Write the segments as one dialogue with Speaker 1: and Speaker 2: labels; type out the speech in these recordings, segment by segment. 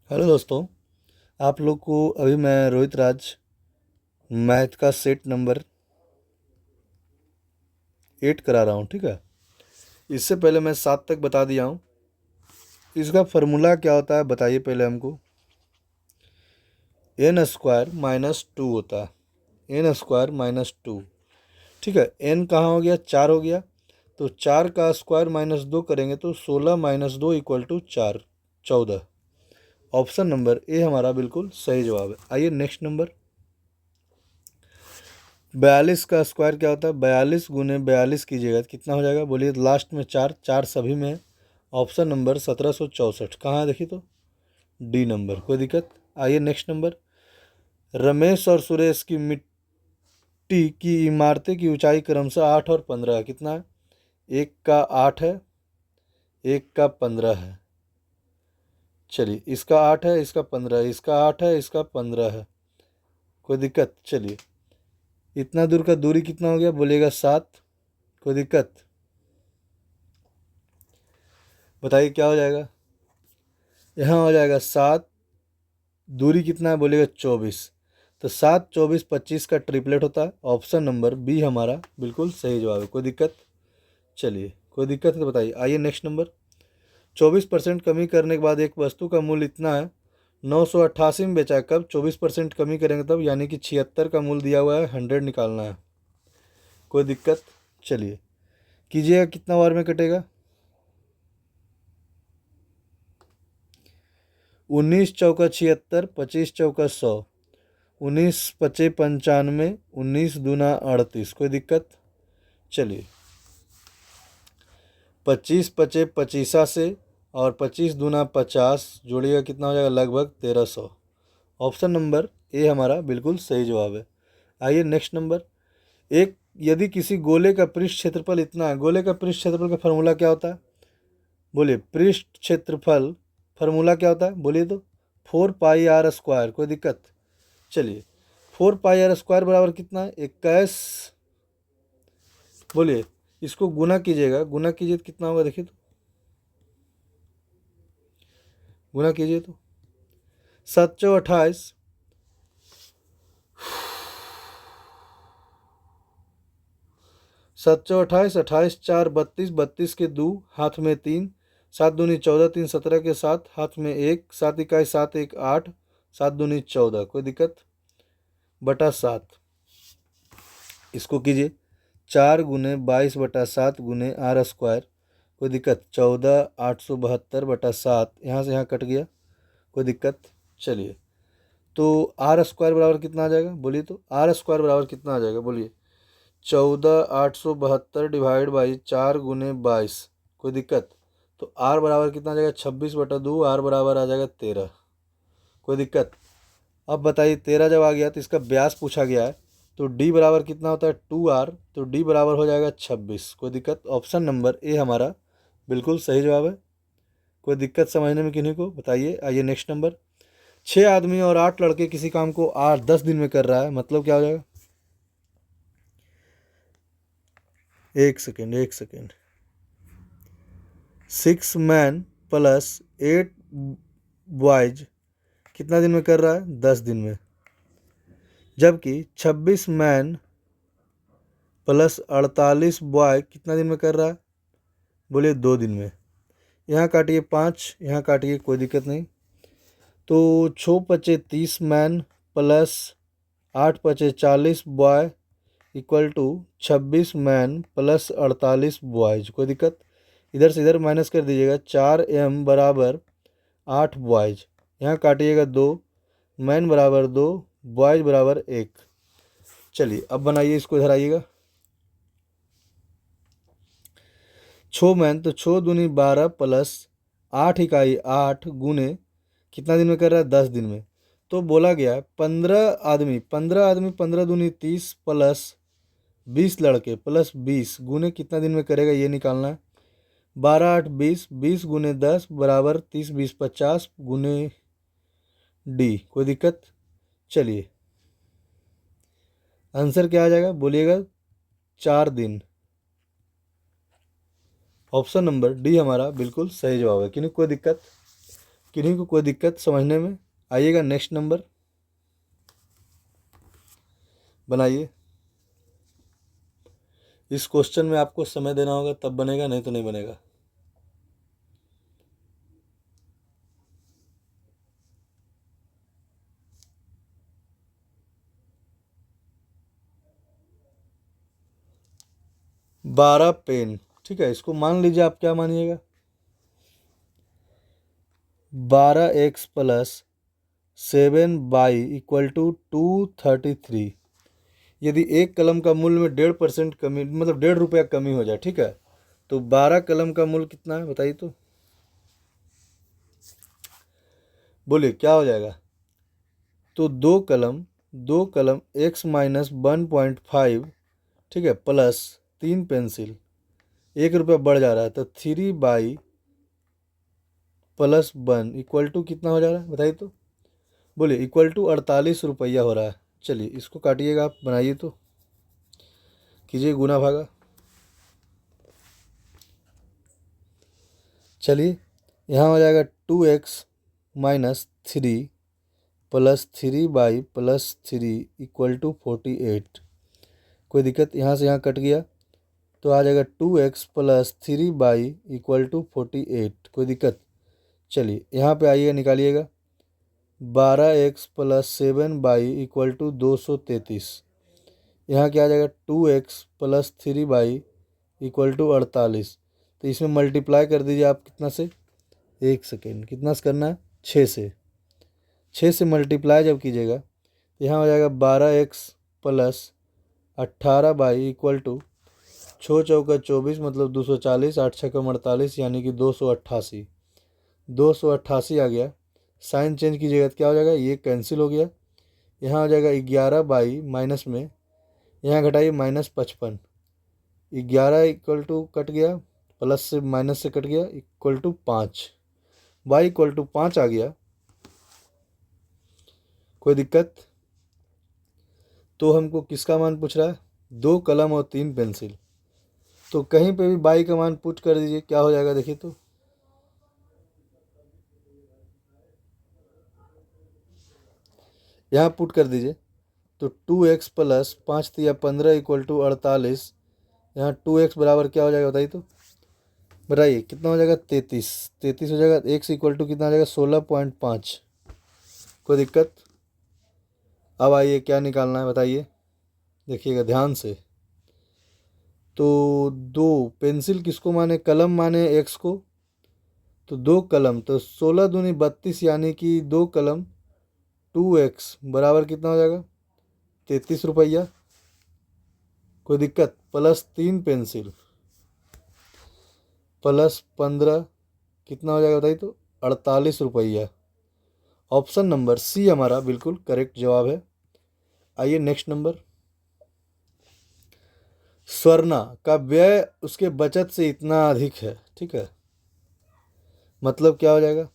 Speaker 1: Hello दोस्तों। आप लोग को अभी मैं रोहित राज मैथ का सेट नंबर 8 करा रहा हूँ, ठीक है। इससे पहले मैं 7 तक बता दिया हूँ। इसका फार्मूला क्या होता है बताइए पहले हमको। n² - 2 होता है, n² - 2, ठीक है। n कहाँ हो गया, 4 हो गया, तो 4 का स्क्वायर -2 करेंगे तो 16 - 2 = 4, 14। ऑप्शन नंबर ए हमारा बिल्कुल सही जवाब है। आइए नेक्स्ट नंबर। 42 का स्क्वायर क्या होता है, 42 × 42 कीजिएगा तो कितना हो जाएगा, बोलिए। लास्ट में 4, 4 सभी में है। ऑप्शन नंबर 1764 कहाँ है देखिए तो, डी नंबर। कोई दिक्कत। आइए नेक्स्ट नंबर। रमेश और सुरेश की मिट्टी की इमारतें की ऊंचाई क्रमशः 8 और 15 है। कितना है, एक का 8 है, एक का 15 है। चलिए, इसका 8 है, इसका 15 है, इसका 8 है, इसका 15 है। कोई दिक्कत। चलिए, इतना दूर का दूरी कितना हो गया, बोलिएगा 7। कोई दिक्कत, बताइए क्या हो जाएगा। यहाँ हो जाएगा 7, दूरी कितना है बोलिएगा 24। तो 7, 24, 25 का ट्रिपलेट होता है। ऑप्शन नंबर बी हमारा बिल्कुल सही जवाब है। कोई दिक्कत। चलिए, कोई दिक्कत है तो बताइए। आइए नेक्स्ट नंबर। 24% कमी करने के बाद एक वस्तु का मूल्य इतना है, 988 में बेचा है। कब 24% कमी करेंगे तब, यानी कि 76 का मूल्य दिया हुआ है, 100 निकालना है। कोई दिक्कत। चलिए कीजिएगा, कितना बार में कटेगा। 19 चौका 76, 25 चौका 100, 19 पचे 95, 19 दूना 38। कोई दिक्कत। चलिए, 25 पचे 25 से और 25 दूना 50 जोड़िएगा, कितना हो जाएगा, लगभग 1300। ऑप्शन नंबर ए हमारा बिल्कुल सही जवाब है। आइए नेक्स्ट नंबर। एक यदि किसी गोले का पृष्ठ क्षेत्रफल इतना है, गोले का पृष्ठ क्षेत्रफल का फार्मूला क्या होता है, बोलिए। पृष्ठ क्षेत्रफल फार्मूला क्या होता है बोलिए तो, 4πr²। कोई दिक्कत। चलिए, 4πr² बराबर कितना है, 21। बोलिए, इसको गुना कीजिएगा, गुना कीजिए तो कितना होगा देखिए तो, गुना कीजिए तो 728, 728, 28 4 32, 32 के 2 हाथ में 3, 7 दूनी 14, 3 17 के 7 हाथ में 1, 7 इकाई 7 1 8, 7 दूनी 14। कोई दिक्कत। बटा 7, इसको कीजिए। 4 × 22/7 × r²। कोई दिक्कत। 14 872/7, यहाँ से यहाँ कट गया। कोई दिक्कत। चलिए, तो r² बराबर कितना आ जाएगा बोलिए तो, r² बराबर कितना आ जाएगा बोलिए। 14 872 डिवाइड बाई 4 × 22। कोई दिक्कत। तो r बराबर कितना आ जाएगा, 26/2, r बराबर आ जाएगा 13। कोई दिक्कत। अब बताइए, 13 जब आ गया तो इसका व्यास पूछा गया है, तो d बराबर कितना होता है 2r, तो d बराबर हो जाएगा 26। कोई दिक्कत। ऑप्शन नंबर ए हमारा बिल्कुल सही जवाब है। कोई दिक्कत समझने में किन्हीं को, बताइए। आइए नेक्स्ट नंबर। 6 आदमी और 8 लड़के किसी काम को 8-10 दिन में कर रहा है, मतलब क्या हो जाएगा। एक सेकेंड, एक सेकेंड। 6 मैन प्लस 8 बॉयज कितना दिन में कर रहा है, 10 दिन में। जबकि 26 मैन प्लस 48 बॉय कितना दिन में कर रहा है, बोलिए 2 दिन में। यहाँ काटिए 5, यहाँ काटिए, कोई दिक्कत नहीं। तो 6 पचे 30 मैन प्लस 8 पचे 40 boy equal to 26 man plus 48 boys. कोई दिक्कत। इधर से इधर माइनस कर दीजिएगा। 4m बराबर 8 बॉयज, यहाँ काटिएगा 2, मैन बराबर 2, बॉयज बराबर 1। चलिए अब बनाइए, इसको इधर आइएगा। 6 मैन, तो 6 दूनी 12 प्लस 8 इकाई 8 गुने कितना दिन में कर रहा है, 10 दिन में। तो बोला गया 15 आदमी, 15 आदमी 15 दूनी 30 प्लस 20 लड़के प्लस 20 गुने कितना दिन में करेगा, ये निकालना है। 12 8 20, 20 गुने 10 बराबर 30 20 50 गुने डी। कोई दिक्कत। चलिए, आंसर क्या आ जाएगा बोलिएगा, 4 दिन। ऑप्शन नंबर डी हमारा बिल्कुल सही जवाब है। क्यों, कोई दिक्कत। किन्हीं को कोई दिक्कत समझने में? आइएगा नेक्स्ट नंबर बनाइए। इस क्वेश्चन में आपको समय देना होगा तब बनेगा, नहीं तो नहीं बनेगा। बारह पेन, ठीक है, इसको मान लीजिए। आप क्या मानिएगा? 12x plus 7y equal to 233। यदि एक कलम का मूल्य में 1.5% कमी, मतलब 1.5 रुपया कमी हो जाए, ठीक है, तो 12 कलम का मूल्य कितना है बताइए तो। बोलिए क्या हो जाएगा? तो दो कलम x माइनस 1.5, ठीक है, प्लस 3 पेंसिल, 1 रुपया बढ़ जा रहा है, तो 3 प्लस 1 इक्वल टू कितना हो जा रहा है बताइए तो। बोलिए इक्वल टू 48 रुपया हो रहा है। चलिए इसको काटिएगा, आप बनाइए तो, कीजिए गुना भागा। चलिए यहाँ हो जाएगा 2x minus 3 plus 3y plus 3 equal to 48। कोई दिक्कत? यहाँ से यहाँ कट गया तो आ जाएगा 2x plus 3y equal to 48। कोई दिक्कत? चलिए यहाँ पे आइएगा, निकालिएगा। 12x plus 7y equal to 233। यहाँ क्या आ जाएगा? 2x plus 3y equal to 48। तो इसमें मल्टीप्लाई कर दीजिए आप कितना से, 1 सेकेंड, कितना से करना है? 6 से। 6 से मल्टीप्लाई जब कीजिएगा तो यहाँ हो जाएगा 12x plus 18y equal to 6 चौका 24 मतलब 240, 8 छक्का 48 यानी कि 288। 288 आ गया। साइन चेंज कीजिएगा तो क्या हो जाएगा? ये कैंसिल हो गया। यहाँ हो जाएगा 11 माइनस में, यहाँ घटाइए -55। 11 इक्वल टू कट गया, प्लस से माइनस से कट गया, equal to 5। y equal to 5 आ गया। कोई दिक्कत? तो हमको किसका मान पूछ रहा है? 2 कलम और 3 पेंसिल। तो कहीं पे भी y का मान पुट कर दीजिए, क्या हो जाएगा देखिए तो। यहाँ पुट कर दीजिए तो 2x प्लस 5 या 15 इक्वल टू 48। यहाँ 2x बराबर क्या हो जाएगा बताइए तो। बताइए कितना हो जाएगा? 33। 33 हो जाएगा। x इक्वल टू कितना हो जाएगा? 16.5। कोई दिक्कत? अब आइए क्या निकालना है बताइए, देखिएगा ध्यान से। तो 2 पेंसिल किसको माने? कलम माने x को। तो 2 कलम, तो 16 दूनी 32 यानी कि 2 कलम 2x बराबर कितना हो जाएगा? 33 रुपया। कोई दिक्कत? प्लस 3 पेंसिल प्लस 15 कितना हो जाएगा बताइए तो? 48 रुपया। ऑप्शन नंबर सी हमारा बिल्कुल करेक्ट जवाब है। आइए नेक्स्ट नंबर। स्वर्णा का व्यय उसके बचत से इतना अधिक है, ठीक है, मतलब क्या हो जाएगा?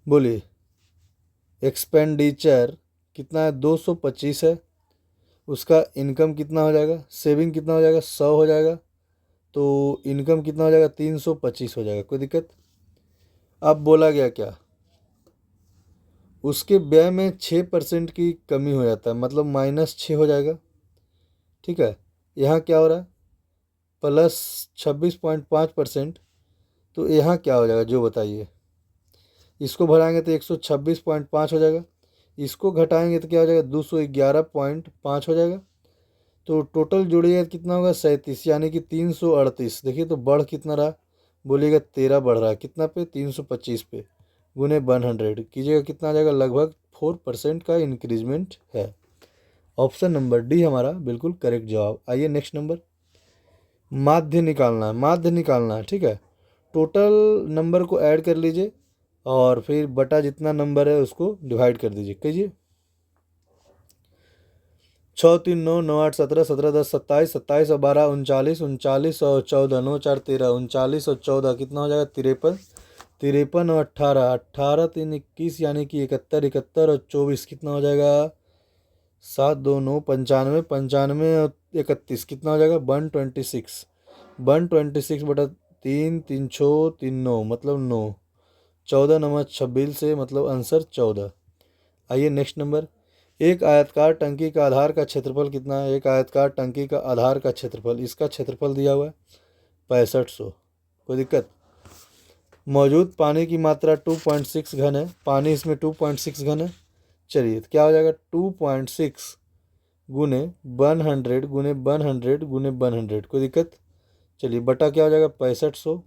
Speaker 1: बोलिए। एक्सपेंडिचर कितना है? 225 है। उसका इनकम कितना हो जाएगा? सेविंग कितना हो जाएगा? 100 हो जाएगा। तो इनकम कितना हो जाएगा? 325 हो जाएगा। कोई दिक्कत? अब बोला गया क्या? उसके व्यय में 6% की कमी हो जाता है, मतलब -6 हो जाएगा, ठीक है। यहाँ क्या हो रहा है? प्लस 26.5%। तो यहाँ क्या हो जाएगा जो बताइए। इसको बढ़ाएंगे तो 126.5 हो जाएगा। इसको घटाएंगे तो क्या हो जाएगा? 211.5 हो जाएगा। तो टोटल जोड़िएगा कितना होगा? 37 यानी कि 338। देखिए तो बढ़ कितना रहा? बोलिएगा 13 बढ़ रहा है। कितना पे? 325 पे, गुने 100 कीजिएगा, कितना आ जाएगा? लगभग 4% का इंक्रीजमेंट है। ऑप्शन नंबर डी हमारा बिल्कुल करेक्ट जवाब। आइए नेक्स्ट नंबर। माध्य निकालना है, माध्य निकालना है, ठीक है। टोटल नंबर को ऐड कर लीजिए और फिर बटा जितना नंबर है उसको डिवाइड कर दीजिए। कीजिए। 6 3 9 9 8 17 17 10 27 27 और 12 39 39 और 14 9 4 13 39 और 14 कितना हो जाएगा? 53 53 और 18 18 3 21 यानी कि 71 71 और 24 कितना हो जाएगा? 7 2 9 95 95 और 31 कितना हो जाएगा? 126 126 बटा 3 3 छो 3 9 मतलब 9, 14 नंबर 26 से मतलब आंसर 14। आइए नेक्स्ट नंबर, एक आयतकार टंकी का आधार का क्षेत्रफल कितना है? एक आयतकार टंकी का आधार का क्षेत्रफल, इसका क्षेत्रफल दिया हुआ है 6500। कोई दिक्कत? मौजूद पानी की मात्रा 2.6 घन है, पानी इसमें 2.6 घन है। चलिए तो क्या हो जाएगा 2.6 गुने 100 गुने 100 गुने 100। कोई दिक्कत? चलिए बटा क्या हो जाएगा 6500।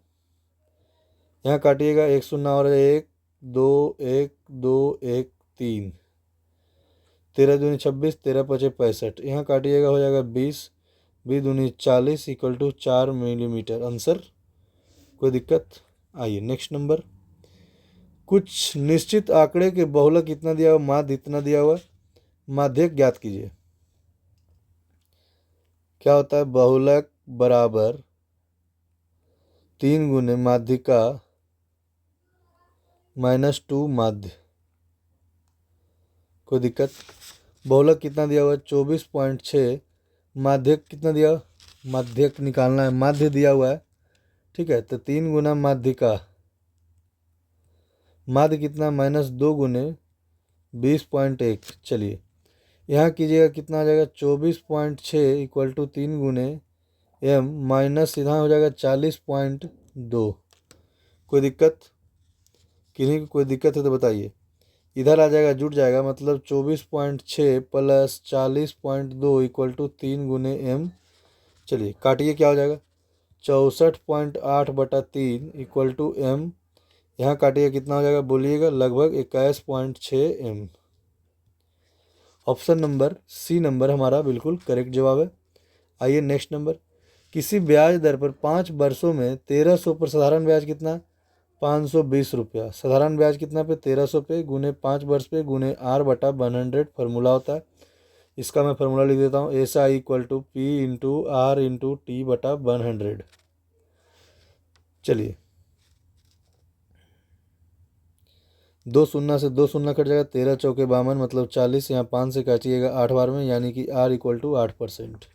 Speaker 1: यहाँ काटिएगा, एक शून्य और 1 2 1 2 1 3, 13 दूनी 26, 13 पचे 65, यहाँ काटिएगा हो जाएगा 20, 20 दूनी 40 इक्वल टू 4 मिलीमीटर आंसर। कोई दिक्कत? आइए नेक्स्ट नंबर, कुछ निश्चित आंकड़े के बहुलक कितना दिया हुआ, माध्य इतना दिया हुआ, माध्यक ज्ञात कीजिए। क्या होता है? बहुलक बराबर 3 गुने माध्यिका -2 माध्य। कोई दिक्कत? बहुलक कितना दिया हुआ है 24.6, माध्यक कितना दिया, माध्यक निकालना है, माध्य दिया हुआ है। ठीक है, तो 3 गुना माध्यिका, माध्य कितना -2 गुने 20.1। चलिए यहाँ कीजिएगा, कितना आ जाएगा 24.6 इक्वल टू 3 गुने m माइनस सीधा हो जाएगा 40.2। कोई दिक्कत? किन्हीं को कोई दिक्कत है तो बताइए। इधर आ जाएगा, जुट जाएगा, मतलब 24.6 प्लस 40.2 इक्वल टू 3 गुने m। चलिए काटिए, क्या हो जाएगा 64.8 बटा 3 इक्वल टू m। यहाँ काटिए, कितना हो जाएगा बोलिएगा, लगभग 21.6 m। Option number C number हमारा बिल्कुल करेक्ट जवाब है। आइए नेक्स्ट नंबर, किसी ब्याज दर पर 5 वर्षों में 1300 पर साधारण ब्याज कितना? 520 रुपया। साधारण ब्याज कितना पे? 1300 पे गुने 5 वर्ष पे गुने r बटा 100 फार्मूला होता है। इसका मैं फार्मूला लिख देता हूँ, S I equal to P into R into T बटा 100। चलिए 2 शून्य से 2 शून्य कट जाएगा, 13 चौके 52 मतलब 40, यहाँ 5 से काटिएगा 8 बार में, यानी कि r इक्वल टू 8%।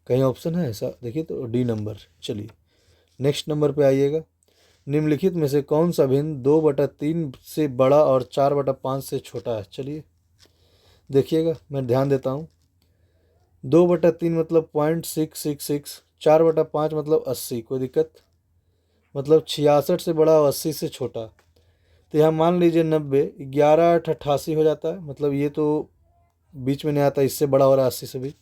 Speaker 1: कहीं ऑप्शन है ऐसा? देखिए तो डी नंबर। चलिए नेक्स्ट नंबर पे आइएगा, निम्नलिखित में से कौन सा भिन्न 2/3 से बड़ा और 4/5 से छोटा है? चलिए देखिएगा, मैं ध्यान देता हूँ। 2/3 मतलब 0.666, 4/5 मतलब 80। कोई दिक्कत? मतलब 66 से बड़ा और 80 से छोटा। तो यहाँ मान लीजिए 90, 11 8 88 हो जाता है, मतलब ये तो बीच में नहीं आता, इससे बड़ा हो रहा है 80 से भी।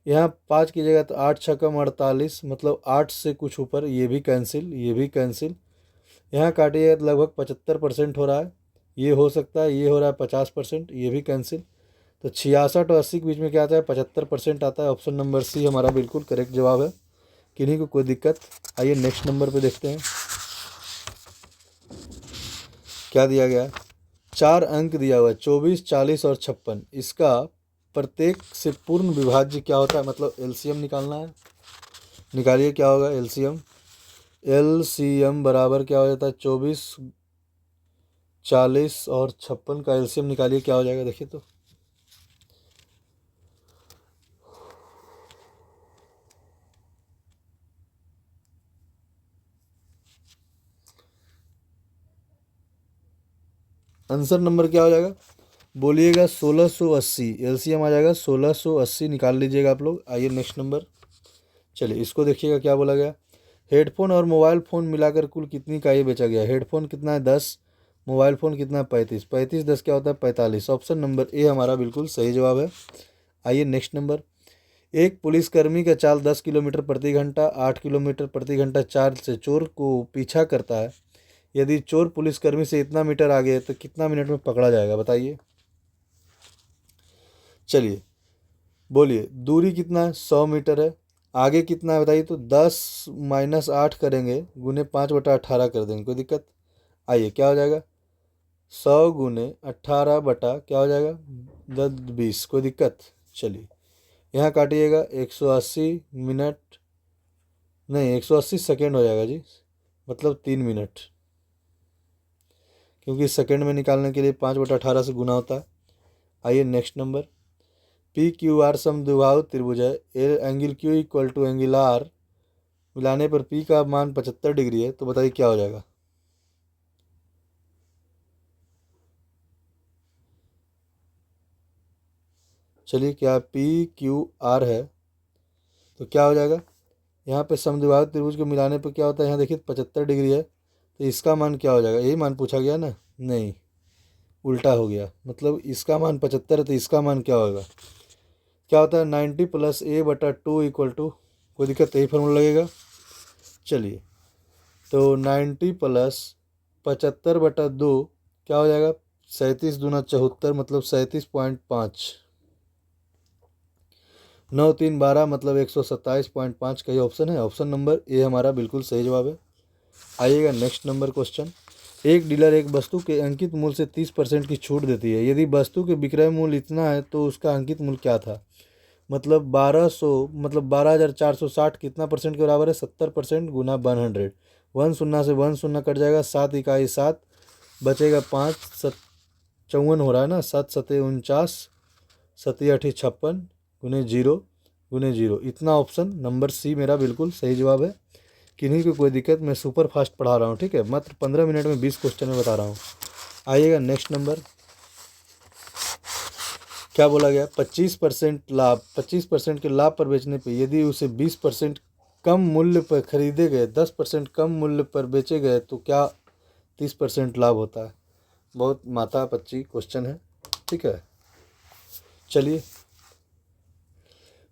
Speaker 1: यहाँ 5 की जगह तो 8 छक्का 48, मतलब 8 से कुछ ऊपर, ये भी कैंसिल, ये भी कैंसिल। यहाँ काटिए तो लगभग 75% हो रहा है, ये हो सकता है, ये हो रहा है 50%, ये भी कैंसिल। तो 66 और 80 के बीच में क्या आता है? 75% आता है। ऑप्शन नंबर सी हमारा बिल्कुल करेक्ट जवाब है। किन्हीं को कोई दिक्कत? आइए नेक्स्ट नंबर पे देखते हैं क्या दिया गया है। 4 अंक दिया हुआ है 24 40 और 56, इसका प्रत्येक से पूर्ण विभाज्य क्या होता है? मतलब एलसीएम निकालना है। निकालिए, क्या होगा एलसीएम? एलसीएम बराबर क्या हो जाता है 24 40 और 56 का एलसीएम निकालिए, क्या हो जाएगा देखिए तो। आंसर नंबर क्या हो जाएगा बोलिएगा? 1680। एलसीएम आ जाएगा 1680, निकाल लीजिएगा आप लोग। आइए नेक्स्ट नंबर, चलिए इसको देखिएगा क्या बोला गया। हेडफोन और मोबाइल फ़ोन मिलाकर कुल कितनी का ये बेचा गया? हेडफोन कितना है 10, मोबाइल फ़ोन कितना है 35, 35 10 क्या होता है 45। ऑप्शन नंबर ए हमारा बिल्कुल सही जवाब है। आइए नेक्स्ट नंबर, एक पुलिसकर्मी का चाल 10 किलोमीटर प्रति घंटा 8 किलोमीटर प्रति घंटा चाल से चोर को पीछा करता है। यदि चोर पुलिसकर्मी से इतना मीटर आगे है तो कितना मिनट में पकड़ा जाएगा बताइए। चलिए बोलिए, दूरी कितना है? 100 मीटर है। आगे कितना है बताइए तो? 10 माइनस 8 करेंगे गुने 5/18 कर देंगे। कोई दिक्कत? आइए क्या हो जाएगा 100 गुने 18 बटा क्या हो जाएगा 10 20। कोई दिक्कत? चलिए यहाँ काटिएगा, 180 मिनट नहीं 180 सेकेंड हो जाएगा जी, मतलब 3 मिनट, क्योंकि सेकेंड में निकालने के लिए 5/18 से गुना होता है। आइए next number, P Q R समद्विबाहु त्रिभुज है, angle Q equal to angle R मिलाने पर P का मान 75 डिग्री है, तो बताइए क्या हो जाएगा। चलिए, क्या PQR है तो क्या हो जाएगा। यहाँ पे समद्विबाहु त्रिभुज को मिलाने पर क्या होता है, यहाँ देखिए 75 डिग्री है, तो इसका मान क्या हो जाएगा, यही मान पूछा गया ना, नहीं उल्टा हो गया। मतलब इसका मान 75 है तो इसका मान क्या होगा, क्या होता है 90 + A/2 = कोई दिक्कत, यही फॉर्मूला लगेगा। चलिए, तो 90 + 75/2 क्या हो जाएगा, 37 दूना 74 मतलब 37.5, 9 3 12 मतलब 127.5 का ये ऑप्शन है। ऑप्शन नंबर ए हमारा बिल्कुल सही जवाब है। आइएगा नेक्स्ट नंबर क्वेश्चन। एक डीलर एक वस्तु के अंकित मूल्य से 30% की छूट देती है। यदि वस्तु के विक्रय मूल्य इतना है तो उसका अंकित मूल्य क्या था। मतलब 12,460 कितना परसेंट के बराबर है, 70% गुना 100। 1 शून्य से 1 शून्य कट जाएगा, 7 इकाई 7 बचेगा 5, 54 हो रहा है ना, 7 7 49, 7 8 56 गुने 0 गुने 0। इतना ऑप्शन नंबर सी मेरा बिल्कुल सही जवाब है। किन्हीं को कोई दिक्कत, मैं सुपर फास्ट पढ़ा रहा हूँ, ठीक है, मात्र 15 मिनट में 20 क्वेश्चन में बता रहा हूँ। आइएगा नेक्स्ट नंबर। क्या बोला गया, 25% लाभ, 25% के लाभ पर बेचने पे यदि उसे 20% कम मूल्य पर खरीदे गए, 10% कम मूल्य पर बेचे गए तो क्या 30% लाभ होता है। बहुत माथा पच्ची क्वेश्चन है, ठीक है। चलिए,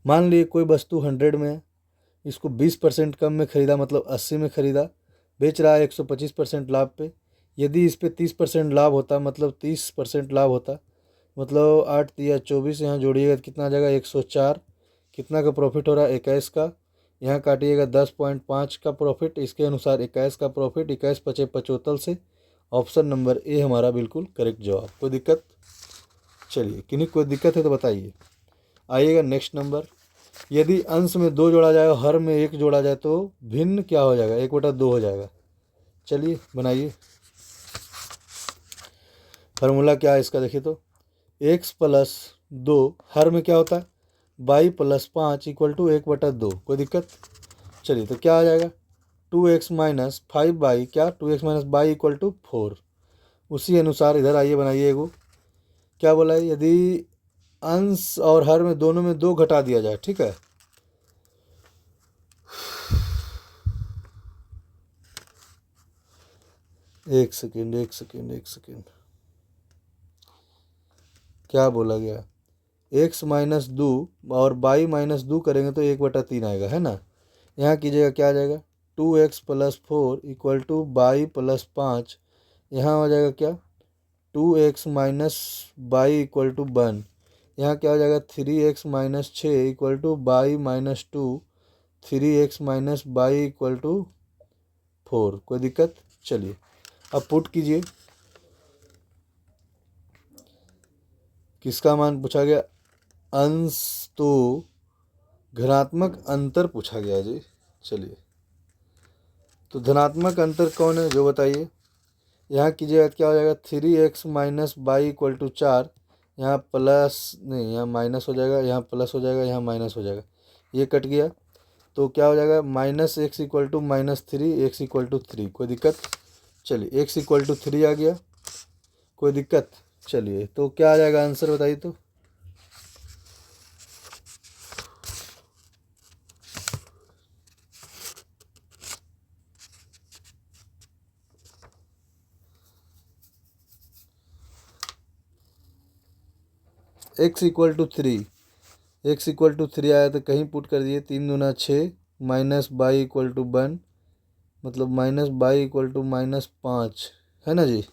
Speaker 1: मान लीजिए कोई वस्तु 100 में है, इसको 20% कम में खरीदा, मतलब 80 में खरीदा, बेच रहा है 125% लाभ पे। यदि इस पे 30% लाभ होता, मतलब 30% लाभ होता, मतलब 8 या 24, यहाँ जोड़िएगा तो कितना आ जाएगा 104। कितना का प्रॉफिट हो रहा है, 21 का। यहाँ काटिएगा 10.5 का प्रॉफिट, इसके अनुसार 21 का प्रॉफिट, 21 पचे 75 से। ऑप्शन नंबर ए हमारा बिल्कुल करेक्ट जवाब। कोई दिक्कत। चलिए, किन्हीं कोई दिक्कत है तो बताइए। आइएगा नेक्स्ट नंबर। यदि अंश में 2 जोड़ा जाए और हर में 1 जोड़ा जाए तो भिन्न क्या हो जाएगा, 1/2 हो जाएगा। चलिए बनाइए, फार्मूला क्या है इसका, देखिए तो x + 2 हर में क्या होता है, y + 5 = 1/2। कोई दिक्कत। चलिए, तो क्या आ जाएगा 2x - 5y, क्या 2x - y = 4। उसी अनुसार इधर आइए बनाइए एगो। क्या बोला है, यदि अंश और हर में दोनों में 2 घटा दिया जाए, ठीक है। एक सेकेंड। क्या बोला गया, x - 2 और y - 2 करेंगे तो 1/3 आएगा, है ना। यहाँ कीजिएगा क्या आ जाएगा 2x + 4 = y + 5। यहाँ हो जाएगा क्या 2x - y = 1। यहाँ क्या हो जाएगा 3x - 6 = y - 2। 3x - y = 4। कोई दिक्कत। चलिए, अब पुट कीजिए। किसका मान पूछा गया, अंश तो धनात्मक अंतर पूछा गया जी। चलिए, तो धनात्मक अंतर कौन है जो बताइए। यहाँ कीजिएगा क्या हो जाएगा 3x - y = 4। यहाँ प्लस नहीं, यहाँ माइनस हो जाएगा, यहाँ प्लस हो जाएगा, यहाँ माइनस हो जाएगा, ये कट गया। तो क्या हो जाएगा -x = -3, x = 3। कोई दिक्कत। चलिए, x = 3 आ गया। कोई दिक्कत। चलिए, तो क्या आ जाएगा आंसर बताइए तो। x = 3, x = 3 आया तो कहीं पुट कर दिए, 3 दूना 6 -y = 1, मतलब -y = -5, है ना जी।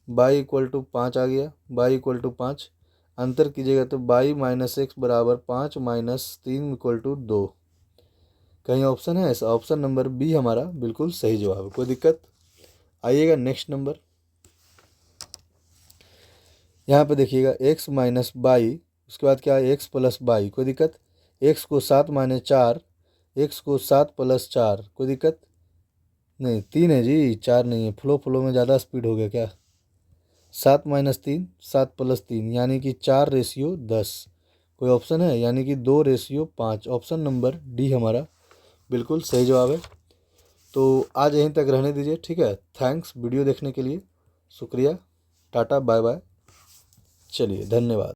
Speaker 1: y = 5 आ गया, y = 5। अंतर कीजिएगा तो y - x = 5 -3 = 2। कहीं ऑप्शन है ऐसा, ऑप्शन नंबर बी हमारा बिल्कुल सही जवाब है। कोई दिक्कत। आइएगा नेक्स्ट नंबर। यहाँ पे देखिएगा x - y, उसके बाद क्या है x + y। कोई दिक्कत। x को 7 - 4, x को 7 + 4। कोई दिक्कत नहीं, 3 है जी, 4 नहीं है। फ्लो में ज़्यादा स्पीड हो गया क्या। 7 - 3, 7 + 3 यानी कि 4:10। कोई ऑप्शन है, यानी कि 2:5। ऑप्शन नंबर डी हमारा बिल्कुल सही जवाब है। तो आज यहीं तक रहने दीजिए, ठीक है। थैंक्स वीडियो देखने के लिए, शुक्रिया, टाटा बाय बाय, चलिए धन्यवाद।